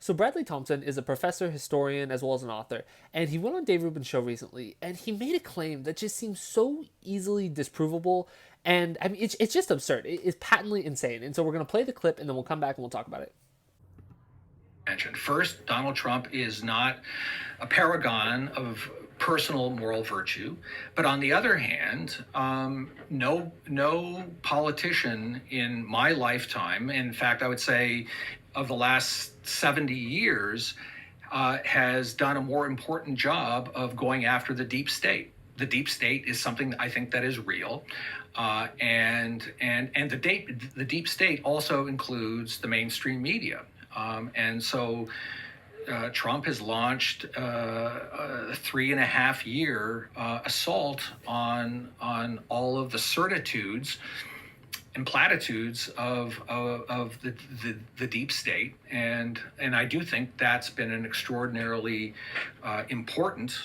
So Bradley Thompson is a professor, historian, as well as an author, and he went on Dave Rubin's show recently, and he made a claim that just seems so easily disprovable, and I mean it's just absurd. It's patently insane, and so we're gonna play the clip, and then we'll come back and we'll talk about it. Mentioned. First, Donald Trump is not a paragon of personal moral virtue, but on the other hand, no politician in my lifetime, in fact, I would say of the last 70 years, has done a more important job of going after the deep state. The deep state is something I think that is real, and the deep state also includes the mainstream media. And so Trump has launched a 3.5 year assault on all of the certitudes and platitudes of the deep state, and I do think that's been an extraordinarily important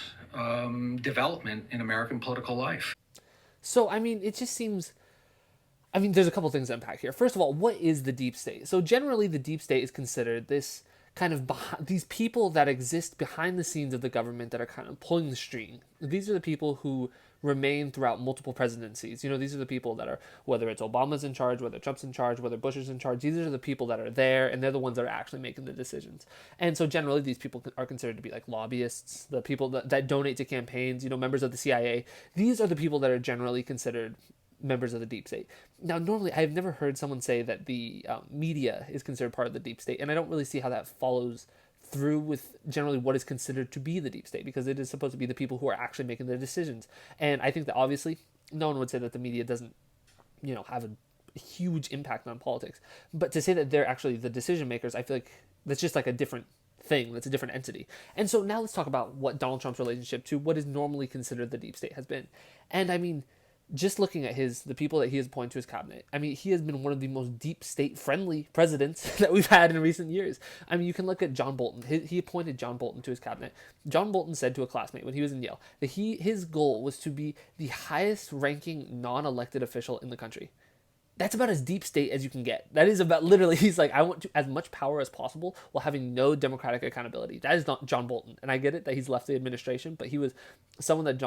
development in American political life. So I mean, it just seems. I mean, there's a couple things to unpack here. First of all, what is the deep state? So generally, the deep state is considered this kind of these people that exist behind the scenes of the government that are kind of pulling the string. These are the people who remain throughout multiple presidencies. You know, these are the people that are, whether it's Obama's in charge, whether Trump's in charge, whether Bush is in charge, these are the people that are there, and they're the ones that are actually making the decisions. And so generally, these people are considered to be like lobbyists, the people that donate to campaigns, you know, members of the CIA. These are the people that are generally considered members of the deep state. Now, normally, I've never heard someone say that the media is considered part of the deep state, and I don't really see how that follows through with generally what is considered to be the deep state, because it is supposed to be the people who are actually making the decisions. And I think that obviously, no one would say that the media doesn't, you know, have a huge impact on politics, but to say that they're actually the decision makers, I feel like that's just like a different thing. That's a different entity. And so now let's talk about what Donald Trump's relationship to what is normally considered the deep state has been. And I mean, just looking at the people that he has appointed to his cabinet, I mean, he has been one of the most deep state friendly presidents that we've had in recent years. I mean, you can look at John Bolton. He appointed John Bolton to his cabinet. John Bolton said to a classmate when he was in Yale that his goal was to be the highest ranking non-elected official in the country. That's about as deep state as you can get. That is about literally, he's like, I want to as much power as possible while having no democratic accountability. That is not John Bolton. And I get it that he's left the administration, but he was someone that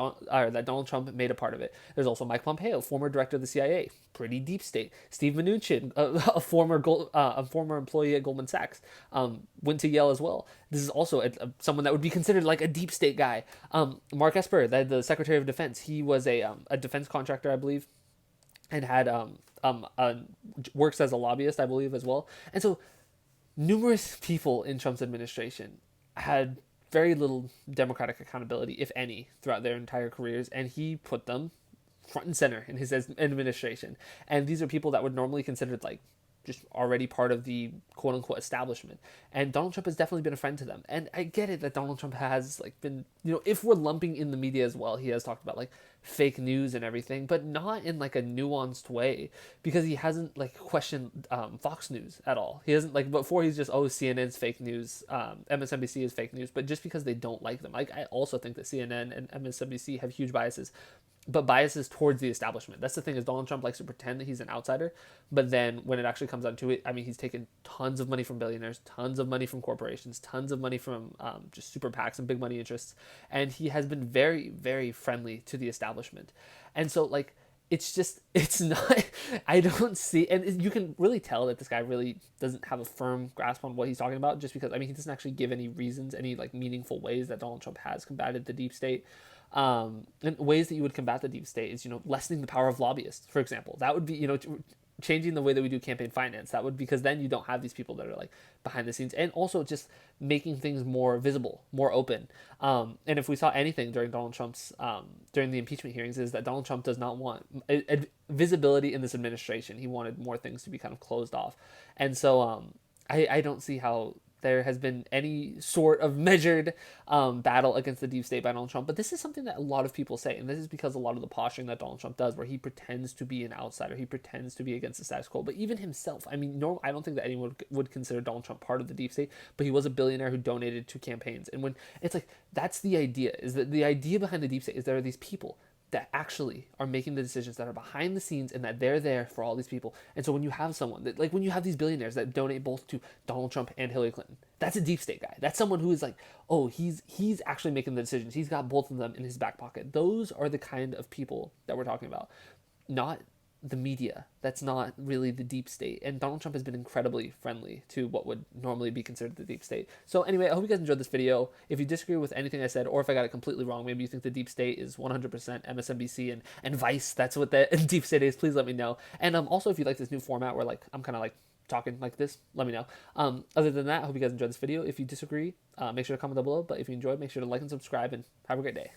that Donald Trump made a part of it. There's also Mike Pompeo, former director of the CIA, pretty deep state. Steve Mnuchin, a former employee at Goldman Sachs, went to Yale as well. This is also someone that would be considered like a deep state guy. Mark Esper, the Secretary of Defense, he was a defense contractor, I believe, and had works as a lobbyist, I believe, as well. And so numerous people in Trump's administration had very little democratic accountability, if any, throughout their entire careers, and he put them front and center in his administration. And these are people that would normally considered like just already part of the quote unquote establishment. And Donald Trump has definitely been a friend to them. And I get it that Donald Trump has like been, you know, if we're lumping in the media as well, he has talked about like fake news and everything, but not in like a nuanced way, because he hasn't like questioned Fox News at all. He hasn't like before. He's just, oh, CNN's fake news, MSNBC is fake news, but just because they don't like them. Like I also think that CNN and MSNBC have huge biases, but biases towards the establishment. That's the thing, is Donald Trump likes to pretend that he's an outsider, but then when it actually comes down to it, I mean, he's taken tons of money from billionaires, tons of money from corporations, tons of money from just super PACs and big money interests, and he has been very, very friendly to the establishment. And so, like, it's not, I don't see, and you can really tell that this guy really doesn't have a firm grasp on what he's talking about, just because, I mean, he doesn't actually give any reasons, any like meaningful ways that Donald Trump has combated the deep state. And ways that you would combat the deep state is, you know, lessening the power of lobbyists, for example. That would be, you know, changing the way that we do campaign finance. That would, because then you don't have these people that are like behind the scenes, and also just making things more visible, more open. And if we saw anything during Donald Trump's during the impeachment hearings, is that Donald Trump does not want visibility in this administration. He wanted more things to be kind of closed off, and so I don't see how there has been any sort of measured battle against the deep state by Donald Trump. But this is something that a lot of people say, and this is because a lot of the posturing that Donald Trump does, where he pretends to be an outsider, he pretends to be against the status quo. But even himself, I mean, I don't think that anyone would consider Donald Trump part of the deep state, but he was a billionaire who donated to campaigns. And when it's like, that's the idea, is that the idea behind the deep state is there are these people that actually are making the decisions, that are behind the scenes, and that they're there for all these people. And so when you have someone that, like when you have these billionaires that donate both to Donald Trump and Hillary Clinton, That's a deep state guy. That's someone who is like, oh, he's actually making the decisions. He's got both of them in his back pocket. Those are the kind of people that we're talking about, not the media. That's not really the deep state. And Donald Trump has been incredibly friendly to what would normally be considered the deep state. So anyway, I hope you guys enjoyed this video. If you disagree with anything I said, or if I got it completely wrong, maybe you think the deep state is 100% MSNBC and Vice, that's what the deep state is, please let me know. And also, if you like this new format where like I'm kind of like talking like this, let me know. Other than that, I hope you guys enjoyed this video. If you disagree, make sure to comment down below. But if you enjoyed, make sure to like and subscribe, and have a great day.